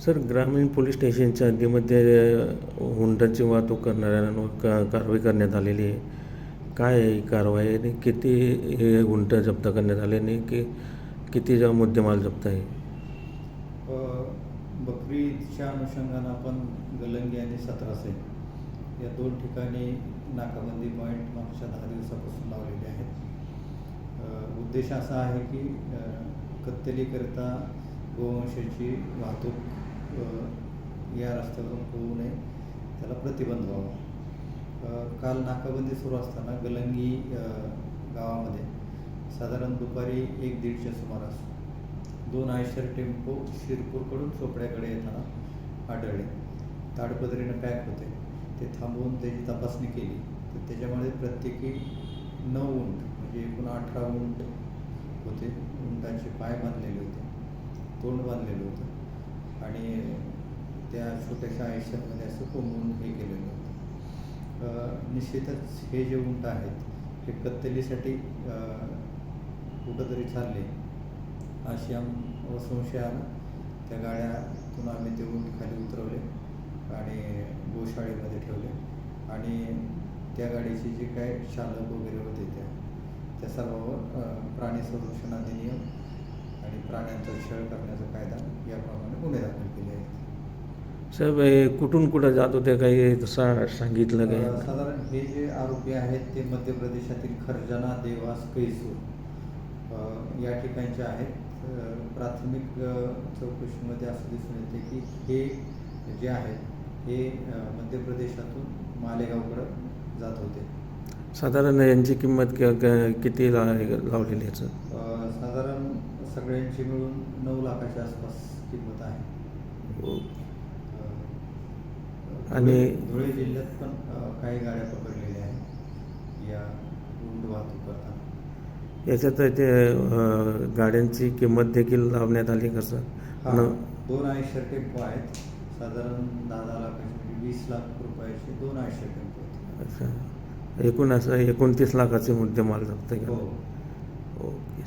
Sir, ग्रामीण police स्टेशनच्या हद्दीमध्ये हुंड्याची वाहतूक करणाऱ्यांवर कारवाई करण्यात आलेली आहे. काय आहे ही कारवाई आणि किती हे हुंडा जप्त करण्यात आले आणि किती मुद्देमाल जप्त आहे? अ, बकरी ईदच्या अनुषंगानं आपण गलंगी आणि 17 या दोन ठिकाणी नाकाबंदी पॉईंट मागच्या 10 दिवसापासून लावलेले आहेत. उद्देश असा आहे की कत्तलीकरिता गोवंशाची वाहतूक या रस्त्यावरून होऊ नये, त्याला प्रतिबंध व्हावा. काल नाकाबंदी सुरू असताना गलंगी गावामध्ये साधारण दुपारी 1-1:30च्या सुमारास 2 आयशर टेम्पो शिरपूरकडून चोपड्याकडे येताना आढळले. ताडपदरीनं पॅक होते. ते थांबवून त्याची तपासणी केली तर त्याच्यामध्ये प्रत्येकी 9 उंट म्हणजे एकूण 18 उंट होते. उंटाचे पाय बांधलेले होते, तोंड बांधलेलं होतं आणि त्या छोट्याशा आयशरमध्ये असं कोंबून हे केलेलं होतं. निश्चितच हे जे उंट आहेत हे कत्तलीसाठी कुठंतरी चालले अशी संशय आला. त्या गाड्यातून आम्ही ते उंट खाली उतरवले आणि गोशाळेमध्ये ठेवले आणि त्या गाडीचे जे काय चालक वगैरे होते त्या सर्वांवर प्राणी संरक्षण अधिनियम आणि प्राण्यांचा छळ करण्याचा कायदा याप्रमाणे गुन्हे दाखल केले आहेत. साहेब, कुठून कुठं जात होते काही सांगितलं काय? साधारण हे जे आरोपी आहेत ते मध्य प्रदेशातील खरजाना, देवास, कैसूर या ठिकाणचे आहेत. प्राथमिक चौकशीमध्ये असं दिसून येते की हे जे आहेत हे मध्य प्रदेशातून मालेगावकडं जात होते. साधारण यांची किंमत किती लावलेली याचं? साधारण सगळ्यांची मिळून 9 लाखाच्या आसपास किंमत आहे. आणि धुळे जिल्ह्यात पण काही गाड्या पकडलेल्या आहेत या उंट वाहतूक करताना. याच्यात ते गाड्यांची किंमत देखील लावण्यात आली कसं? 2 आयशर टेम्पो आहेत. साधारण 10 लाखाचे म्हणजे 20 लाख रुपयाचे 2 आयशर टेम्पो आहेत. अच्छा, एकूण असं 29 लाखाचे मुद्देमाल जप्त केला. हो. ओके.